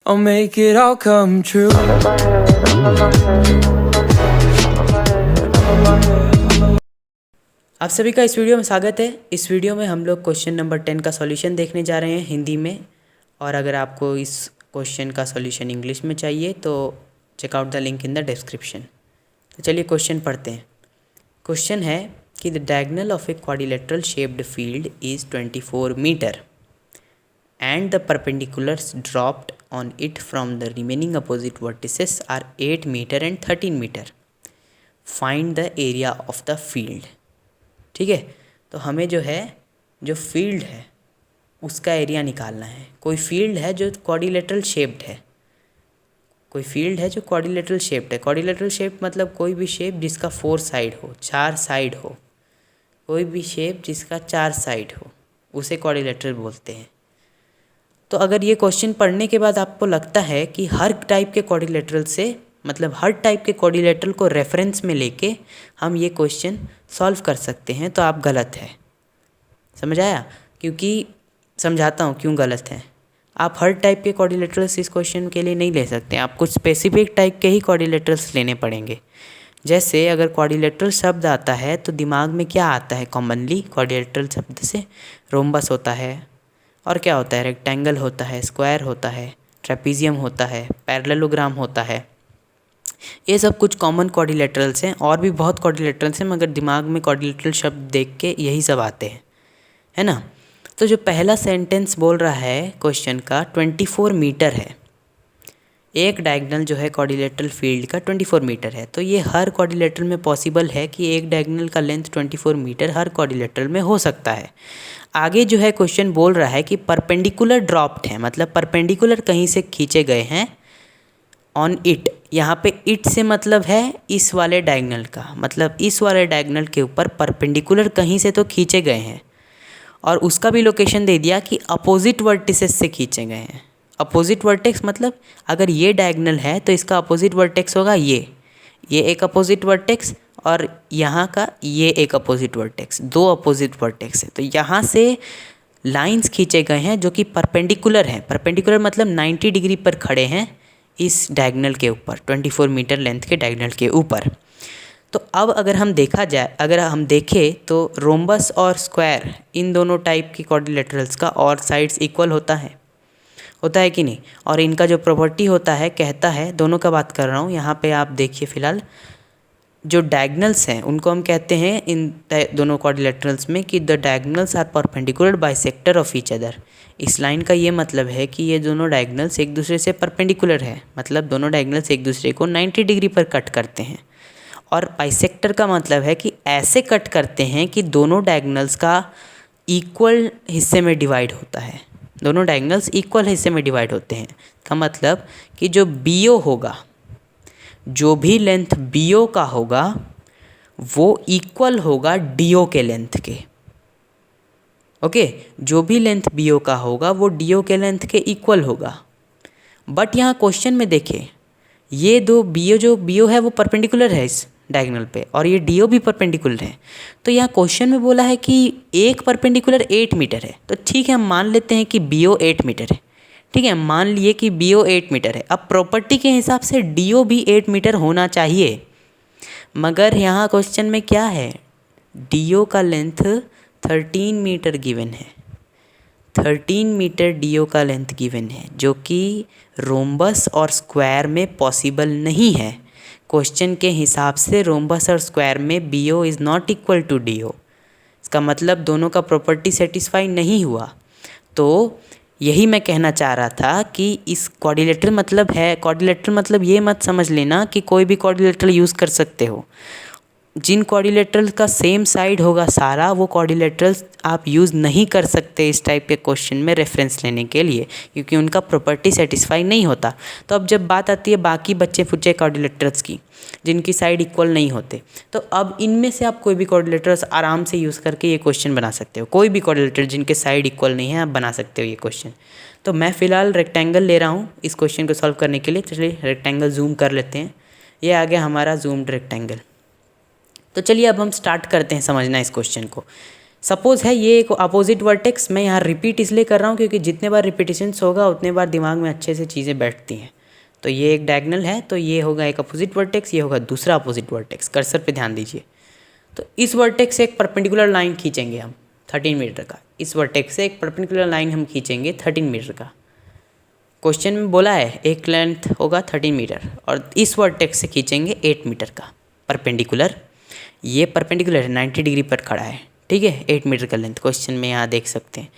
I'll make it all come true. आप सभी का इस वीडियो में स्वागत है। इस वीडियो में हम लोग क्वेश्चन नंबर 10 का सॉल्यूशन देखने जा रहे हैं हिंदी में। और अगर आपको इस क्वेश्चन का सॉल्यूशन इंग्लिश में चाहिए तो check out the link in the description. तो चलिए क्वेश्चन पढ़ते हैं। क्वेश्चन है कि the diagonal of a quadrilateral shaped field is 24 metre and the perpendiculars dropped on it from the remaining opposite vertices are 8 meter and 13 meter. Find the area of the field. ठीक है, तो हमें जो है जो field है उसका area निकालना है। कोई फील्ड है जो क्वाड्रिलेटरल शेप्ड है, कोई फील्ड है जो क्वाड्रिलेटरल शेप्ड है। क्वाड्रिलेटरल शेप मतलब कोई भी शेप जिसका 4 साइड हो, 4 साइड हो, कोई भी शेप जिसका 4 साइड हो उसे क्वाड्रिलेटरल बोलते हैं। तो अगर ये क्वेश्चन पढ़ने के बाद आपको लगता है कि हर टाइप के क्वाड्रिलेटरल से मतलब हर टाइप के क्वाड्रिलेटरल को रेफरेंस में लेके हम ये क्वेश्चन सॉल्व कर सकते हैं, तो आप गलत है। समझ आया? क्योंकि समझाता हूँ क्यों गलत है। आप हर टाइप के क्वाड्रिलेटरल्स इस क्वेश्चन के लिए नहीं ले सकते, आप कुछ स्पेसिफिक टाइप के ही क्वाड्रिलेटरल्स लेने पड़ेंगे। जैसे अगर क्वाड्रिलेटरल शब्द आता है तो दिमाग में क्या आता है कॉमनली? क्वाड्रिलेटरल शब्द से रोम्बस होता है, और क्या होता है? रेक्टेंगल होता है, स्क्वायर होता है, ट्रेपीजियम होता है, पैरेललोग्राम होता है। ये सब कुछ कॉमन क्वाड्रिलेटरल्स हैं। और भी बहुत क्वाड्रिलेटरल्स हैं, मगर दिमाग में क्वाड्रिलेटरल शब्द देख के यही सब आते हैं, है ना? तो जो पहला सेंटेंस बोल रहा है क्वेश्चन का 24 मीटर है। एक डायगोनल जो है क्वाड्रिलेटरल फील्ड का 24 मीटर है। तो ये हर क्वाड्रिलेटरल में पॉसिबल है कि एक डायगोनल का लेंथ 24 मीटर हर क्वाड्रिलेटरल में हो सकता है। आगे जो है क्वेश्चन बोल रहा है कि परपेंडिकुलर ड्रॉप्ड है, मतलब परपेंडिकुलर कहीं से खींचे गए हैं ऑन इट। यहाँ पे इट से मतलब है इस वाले डायगोनल का, मतलब इस वाले डायगोनल के ऊपर परपेंडिकुलर कहीं से तो खींचे गए हैं। और उसका भी लोकेशन दे दिया कि अपोजिट वर्टिसेस से खींचे गए हैं। अपोजिट वर्टेक्स मतलब अगर ये डायगोनल है तो इसका अपोजिट वर्टेक्स होगा ये एक अपोजिट वर्टेक्स, और यहाँ का ये एक अपोजिट वर्टेक्स, 2 अपोजिट वर्टेक्स है। तो यहाँ से लाइंस खींचे गए हैं जो कि परपेंडिकुलर हैं। परपेंडिकुलर मतलब 90 डिग्री पर खड़े हैं इस डायगोनल के ऊपर, 24 मीटर लेंथ के डायगोनल के ऊपर। तो अब अगर हम देखें तो रोम्बस और स्क्वायर इन दोनों टाइप की क्वाड्रिलेटरल्स का और साइड्स इक्वल होता है कि नहीं? और इनका जो प्रॉपर्टी होता है कहता है, दोनों का बात कर रहा हूँ यहाँ पे, आप देखिए फ़िलहाल जो डायगोनल्स हैं उनको हम कहते हैं इन दोनों क्वाड्रिलेटरल्स में कि the diagonals are perpendicular bisector of each other. इस लाइन का ये मतलब है कि ये दोनों डायगोनल्स एक दूसरे से परपेंडिकुलर है, मतलब दोनों डायगोनल्स एक दूसरे को 90 डिग्री पर कट करते हैं। और बाइसेक्टर का मतलब है कि ऐसे कट करते हैं कि दोनों डायगोनल्स का इक्वल हिस्से में डिवाइड होता है, दोनों डायगोनल्स इक्वल हिस्से में डिवाइड होते हैं। का मतलब कि जो BO होगा, जो भी लेंथ BO का होगा वो इक्वल होगा DO के लेंथ के। ओके, जो भी लेंथ BO का होगा वो DO के लेंथ के इक्वल होगा। बट यहाँ क्वेश्चन में देखें, ये दो जो BO है वो परपेंडिकुलर है इस डायगोनल पे, और ये DO भी परपेंडिकुलर है। तो यहाँ क्वेश्चन में बोला है कि एक परपेंडिकुलर 8 मीटर है। तो ठीक है, हम मान लेते हैं कि BO 8 मीटर है। ठीक है, मान लिए कि BO 8 मीटर है। अब प्रॉपर्टी के हिसाब से DO भी 8 मीटर होना चाहिए, मगर यहाँ क्वेश्चन में क्या है? DO का लेंथ 13 मीटर गिवन है। 13 मीटर DO का लेंथ गिवन है, जो कि रोम्बस और स्क्वायर में पॉसिबल नहीं है। क्वेश्चन के हिसाब से रोम्बस और स्क्वायर में BO is not equal to DO। इसका मतलब दोनों का प्रॉपर्टी सेटिस्फाई नहीं हुआ। तो यही मैं कहना चाह रहा था कि इस क्वाड्रिलेटरल मतलब ये मत समझ लेना कि कोई भी क्वाड्रिलेटरल यूज़ कर सकते हो। जिन क्वाड्रिलेटरल का सेम साइड होगा सारा, वो क्वाड्रिलेटरल्स आप यूज़ नहीं कर सकते इस टाइप के क्वेश्चन में रेफरेंस लेने के लिए, क्योंकि उनका प्रॉपर्टी सेटिस्फाई नहीं होता। तो अब जब बात आती है बाकी बच्चे फुच्चे क्वाड्रिलेटरल्स की, जिनकी साइड इक्वल नहीं होते, तो अब इनमें से आप कोई भी क्वाड्रिलेटरल्स आराम से यूज़ करके ये क्वेश्चन बना सकते हो। कोई भी क्वाड्रिलेटर जिनके साइड इक्वल नहीं है आप बना सकते हो ये क्वेश्चन। तो मैं फ़िलहाल रेक्टेंगल ले रहा हूँ इस क्वेश्चन को सॉल्व करने के लिए। चलिए रेक्टेंगल जूम कर लेते हैं। ये आ गया हमारा जूम्ड रेक्टेंगल। तो चलिए अब हम स्टार्ट करते हैं समझना इस क्वेश्चन को। सपोज़ है ये एक अपोजिट वर्टेक्स, मैं यहाँ रिपीट इसलिए कर रहा हूँ क्योंकि जितने बार रिपीटेशंस होगा उतने बार दिमाग में अच्छे से चीज़ें बैठती हैं। तो ये एक डायगोनल है, तो ये होगा एक अपोजिट वर्टेक्स, ये होगा दूसरा अपोजिट वर्टेक्स। कर्सर पे ध्यान दीजिए। तो इस वर्टेक्स से एक परपेंडिकुलर लाइन खींचेंगे हम 13 मीटर का। इस वर्टेक्स से एक परपेंडिकुलर लाइन हम खींचेंगे 13 मीटर का। क्वेश्चन में बोला है एक लेंथ होगा 13 मीटर और इस वर्टेक्स से खींचेंगे 8 मीटर का परपेंडिकुलर। ये परपेंडिकुलर है, 90 डिग्री पर खड़ा है, ठीक है। 8 मीटर का लेंथ क्वेश्चन में यहाँ देख सकते हैं।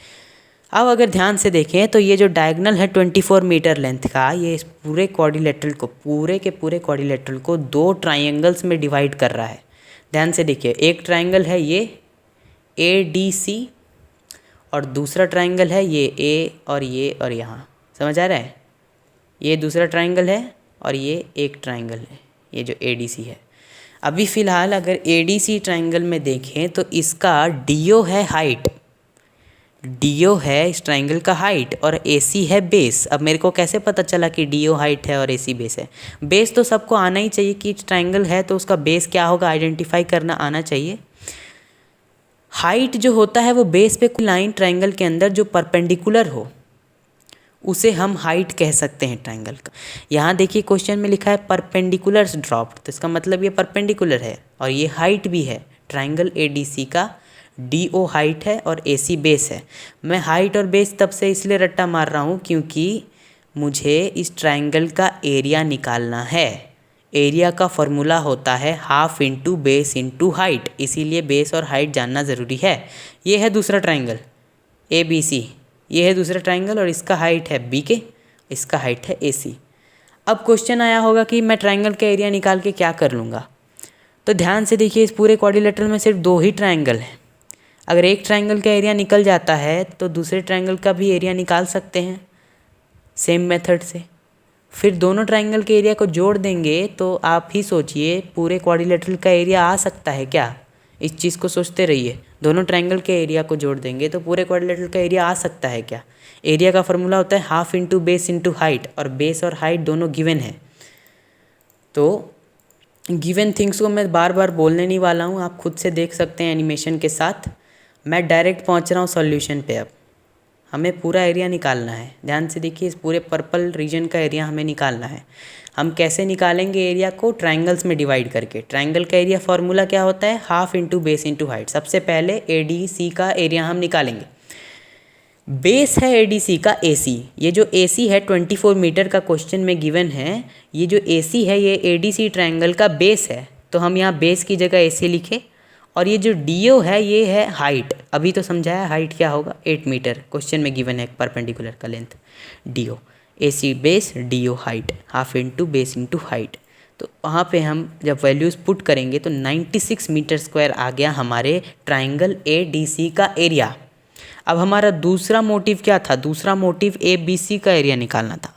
अब अगर ध्यान से देखें तो ये जो डायगोनल है 24 मीटर लेंथ का, ये इस पूरे क्वाड्रिलेटरल को, पूरे के पूरे क्वाड्रिलेटरल को 2 ट्राइंगल्स में डिवाइड कर रहा है। ध्यान से देखिए, एक ट्राइंगल है ये ADC और दूसरा ट्राइंगल है ये A और ये और यहाँ, समझ आ रहा है। ये दूसरा ट्राइंगल है और ये एक ट्राइंगल है, ये जो ADC है। अभी फ़िलहाल अगर ADC ट्राइंगल में देखें तो इसका DO है हाइट, DO है इस ट्राइंगल का हाइट और AC है बेस। अब मेरे को कैसे पता चला कि DO हाइट है और AC बेस है? बेस तो सबको आना ही चाहिए कि ट्राइंगल है तो उसका बेस क्या होगा आइडेंटिफाई करना आना चाहिए। हाइट जो होता है वो बेस पे कोई लाइन ट्राइंगल के अंदर जो परपेंडिकुलर हो उसे हम हाइट कह सकते हैं ट्राइंगल का। यहाँ देखिए क्वेश्चन में लिखा है परपेंडिकुलर्स ड्रॉप्ड, तो इसका मतलब ये परपेंडिकुलर है और ये हाइट भी है। ट्राइंगल ADC का DO हाइट है और AC बेस है। मैं हाइट और बेस तब से इसलिए रट्टा मार रहा हूँ क्योंकि मुझे इस ट्राइंगल का एरिया निकालना है। एरिया का फॉर्मूला होता है half into base into height, इसीलिए बेस और हाइट जानना ज़रूरी है। ये है दूसरा ट्राइंगल ABC, ये है दूसरा ट्राइंगल और इसका हाइट है BK, इसका हाइट है AC। अब क्वेश्चन आया होगा कि मैं ट्राइंगल का एरिया निकाल के क्या कर लूँगा। तो ध्यान से देखिए, इस पूरे क्वाड्रिलेटरल में सिर्फ 2 ही ट्राइंगल हैं। अगर एक ट्राइंगल का एरिया निकल जाता है तो दूसरे ट्राइंगल का भी एरिया निकाल सकते हैं सेम मेथड से। फिर दोनों ट्राइंगल के एरिया को जोड़ देंगे तो आप ही सोचिए पूरे क्वाड्रिलेटरल का एरिया आ सकता है क्या? इस चीज़ को सोचते रहिए। दोनों ट्राइंगल के एरिया को जोड़ देंगे तो पूरे क्वाड्रिलेटरल का एरिया आ सकता है क्या? एरिया का फॉर्मूला होता है half into base into height और बेस और हाइट दोनों गिवन है। तो गिवन थिंग्स को मैं बार बार बोलने नहीं वाला हूँ, आप खुद से देख सकते हैं एनिमेशन के साथ। मैं डायरेक्ट पहुँच रहा हूँ सॉल्यूशन पे। अब हमें पूरा एरिया निकालना है। ध्यान से देखिए, इस पूरे पर्पल रीजन का एरिया हमें निकालना है। हम कैसे निकालेंगे एरिया को? ट्राइंगल्स में डिवाइड करके। ट्राइंगल का एरिया फॉर्मूला क्या होता है? Half into base into height. सबसे पहले ADC का एरिया हम निकालेंगे। बेस है ADC का AC, ये जो AC है 24 मीटर का क्वेश्चन में गिवन है। ये जो AC है ये ADC ट्राइंगल का बेस है, तो हम यहाँ बेस की जगह AC लिखे। और ये जो DO है ये है हाइट। अभी तो समझाया हाइट क्या होगा, 8 मीटर क्वेश्चन में गिवन है परपेंडिकुलर का length DO। AC base, DO height, half into base into height. तो वहाँ पे हम जब वैल्यूज़ पुट करेंगे तो 96 मीटर स्क्वायर आ गया हमारे ट्राइंगल ADC का एरिया। अब हमारा दूसरा मोटिव क्या था? दूसरा मोटिव ABC का एरिया निकालना था।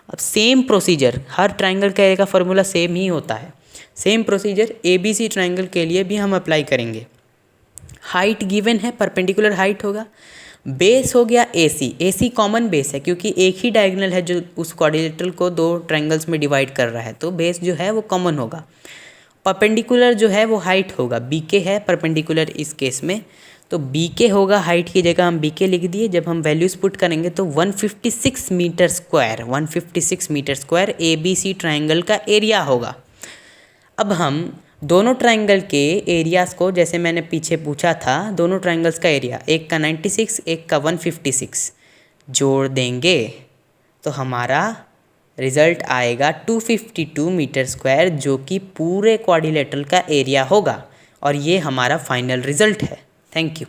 अब सेम प्रोसीजर, हर ट्राइंगल का एरिया का फॉर्मूला सेम ही होता है। सेम प्रोसीजर ABC ट्राइंगल के लिए भी हम अप्लाई करेंगे। हाइट गिवन है, परपेंडिकुलर हाइट होगा। बेस हो गया AC कॉमन बेस है क्योंकि एक ही डायगोनल है जो उस क्वाड्रिलेटरल को 2 ट्राइंगल्स में डिवाइड कर रहा है, तो बेस जो है वो कॉमन होगा। परपेंडिकुलर जो है वो हाइट होगा, BK है परपेंडिकुलर इस केस में, तो BK होगा। हाइट की जगह हम BK लिख दिए। जब हम वैल्यूज़ पुट करेंगे तो 156 metre square, 156 metre square ABC triangle का एरिया होगा। अब हम दोनों ट्राइंगल के एरियाज़ को, जैसे मैंने पीछे पूछा था, दोनों ट्राइंगल्स का एरिया, एक का 96 एक का 156 जोड़ देंगे तो हमारा रिज़ल्ट आएगा 252 मीटर स्क्वायर, जो कि पूरे क्वाड्रिलेटरल का एरिया होगा। और ये हमारा फाइनल रिज़ल्ट है। Thank you.